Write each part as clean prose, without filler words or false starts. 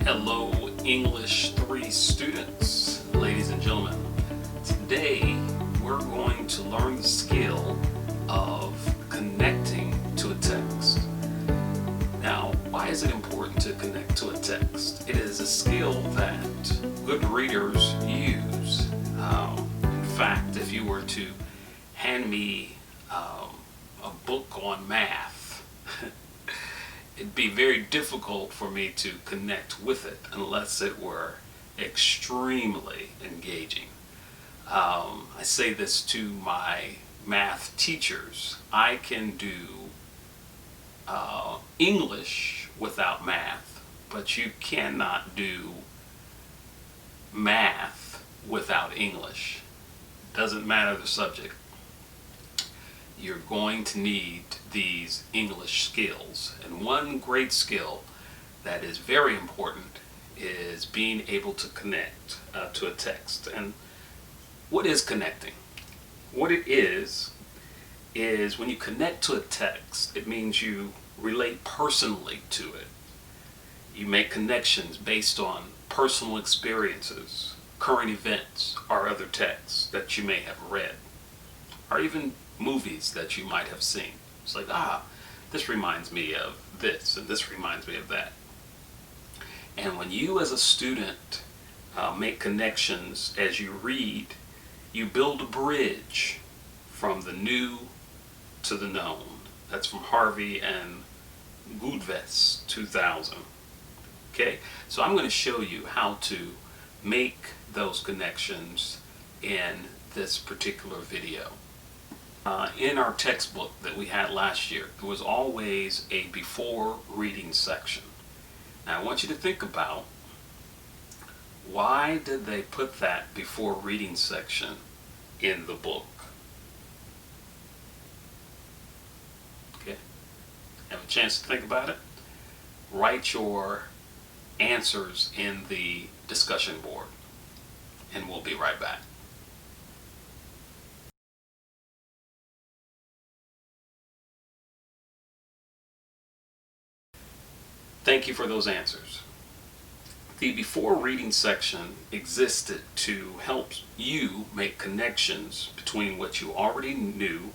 Hello, English 3 students, ladies and gentlemen. Today, we're going to learn the skill of connecting to a text. Now, why is it important to connect to a text? It is a skill that good readers use. In fact, if you were to hand me a book on math, it'd be very difficult for me to connect with it unless it were extremely engaging. I say this to my math teachers. I can do English without math, but you cannot do math without English. Doesn't matter the subject. You're going to need these English skills. And one great skill that is very important is being able to connect to a text. And what is connecting? What it is when you connect to a text, it means you relate personally to it. You make connections based on personal experiences, current events, or other texts that you may have read, or even movies that you might have seen. It's like, this reminds me of this, and this reminds me of that. And when you as a student make connections as you read, you build a bridge from the new to the known. That's from Harvey and Goodvest 2000. Okay, so I'm going to show you how to make those connections in this particular video. In our textbook that we had last year, there was always a before reading section. Now I want you to think about, why did they put that before reading section in the book? Okay, have a chance to think about it? Write your answers in the discussion board, and we'll be right back. Thank you for those answers. The before reading section existed to help you make connections between what you already knew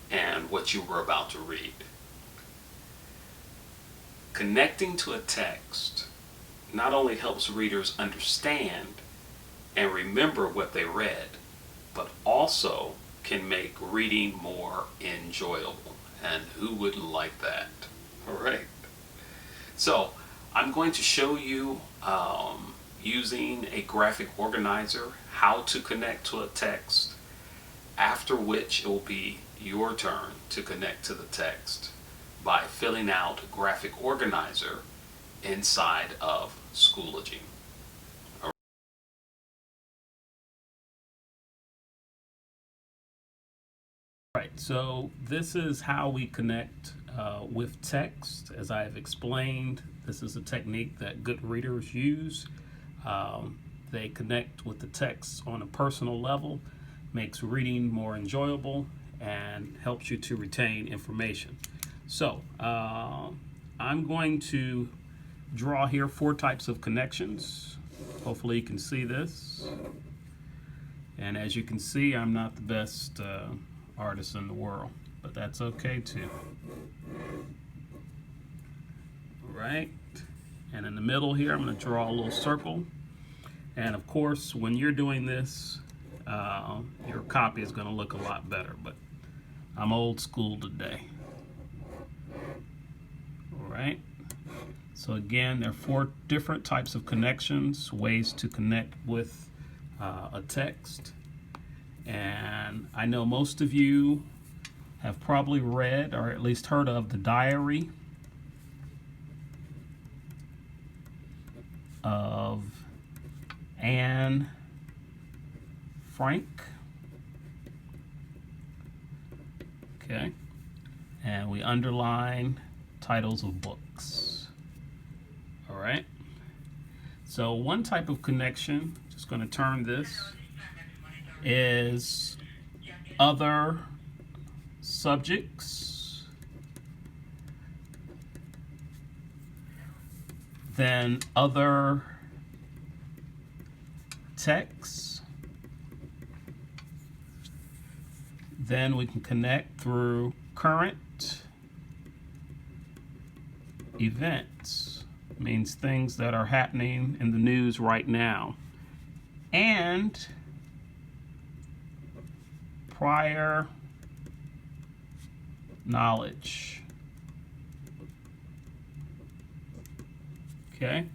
and what you were about to read. Connecting to a text not only helps readers understand and remember what they read, but also can make reading more enjoyable. And who wouldn't like that? All right. So I'm going to show you using a graphic organizer how to connect to a text, after which it will be your turn to connect to the text by filling out a graphic organizer inside of Schoology. Right, so this is how we connect with text. As I have explained, this is a technique that good readers use. They connect with the text on a personal level, makes reading more enjoyable, and helps you to retain information. So I'm going to draw here 4 types of connections. Hopefully you can see this. And as you can see, I'm not the best artist in the world, but that's okay too. Right, and in the middle here, I'm going to draw a little circle. And of course, when you're doing this, your copy is going to look a lot better, but I'm old school today. All right, so again, there are 4 different types of connections, ways to connect with a text. And I know most of you have probably read or at least heard of the Diary of Anne Frank. Okay, and we underline titles of books. All right, so one type of connection, just going to turn this, is other subjects then other texts. Then we can connect through current events. Means things that are happening in the news right now. And prior knowledge. Okay?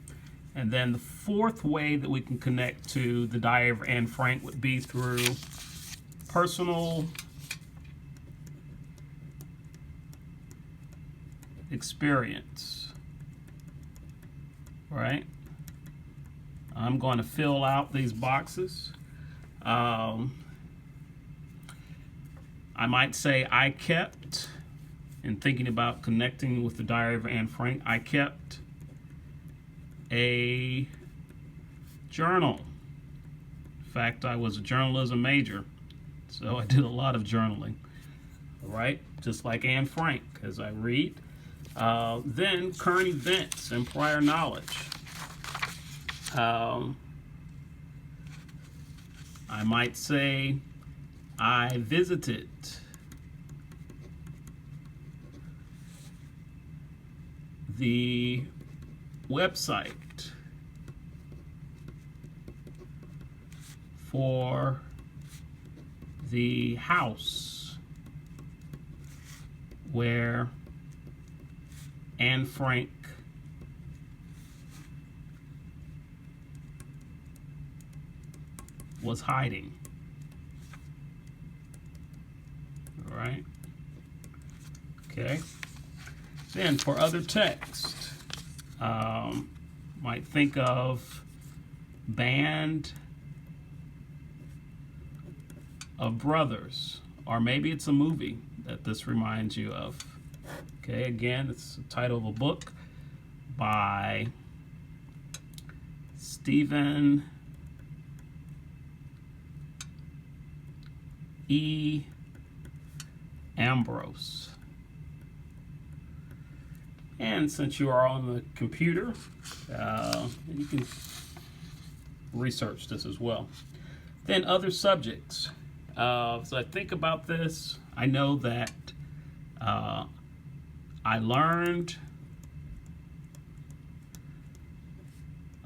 And then the fourth way that we can connect to the Diary of Anne Frank would be through personal experience. Right? I'm going to fill out these boxes. I might say I kept, in thinking about connecting with the Diary of Anne Frank, I kept a journal. In fact, I was a journalism major, so I did a lot of journaling. All right, just like Anne Frank, as I read. Then current events and prior knowledge. I might say I visited the website for the house where Anne Frank was hiding. All right. Okay. Then for other text, might think of Band of Brothers, or maybe it's a movie that this reminds you of. Okay, again, it's the title of a book by Stephen E. Ambrose. And since you are on the computer, you can research this as well. Then other subjects. So I think about this, I know that I learned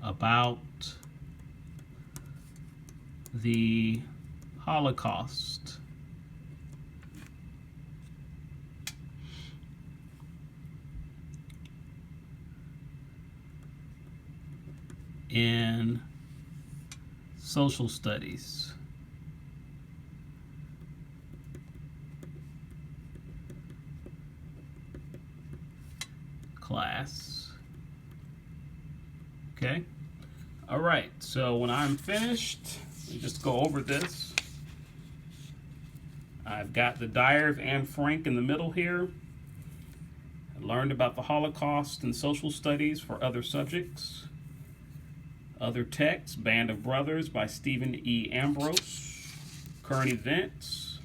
about the Holocaust in social studies. Class. Okay. All right. So when I'm finished, let me just go over this. I've got the Diary of Anne Frank in the middle here. I learned about the Holocaust and social studies for other subjects. Other texts, Band of Brothers by Stephen E. Ambrose. Current events,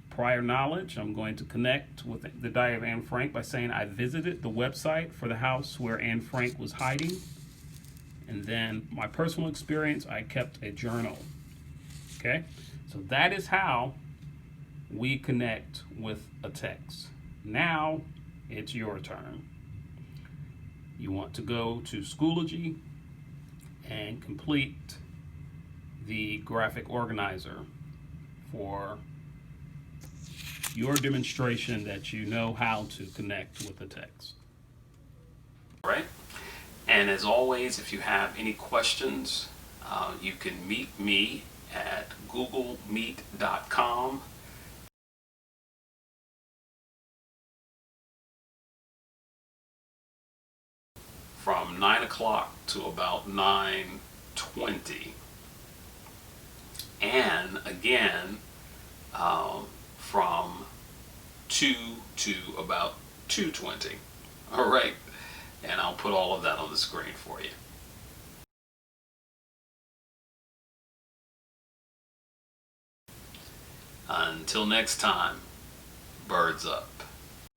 prior knowledge. I'm going to connect with the Diary of Anne Frank by saying I visited the website for the house where Anne Frank was hiding. And then my personal experience, I kept a journal. Okay, so that is how we connect with a text. Now it's your turn. You want to go to Schoology and complete the graphic organizer for your demonstration that you know how to connect with the text. Right? And as always, if you have any questions, you can meet me at googlemeet.com. From 9 o'clock to about 9:20. And again, from 2 to about 2:20. All right. And I'll put all of that on the screen for you. Until next time, birds up.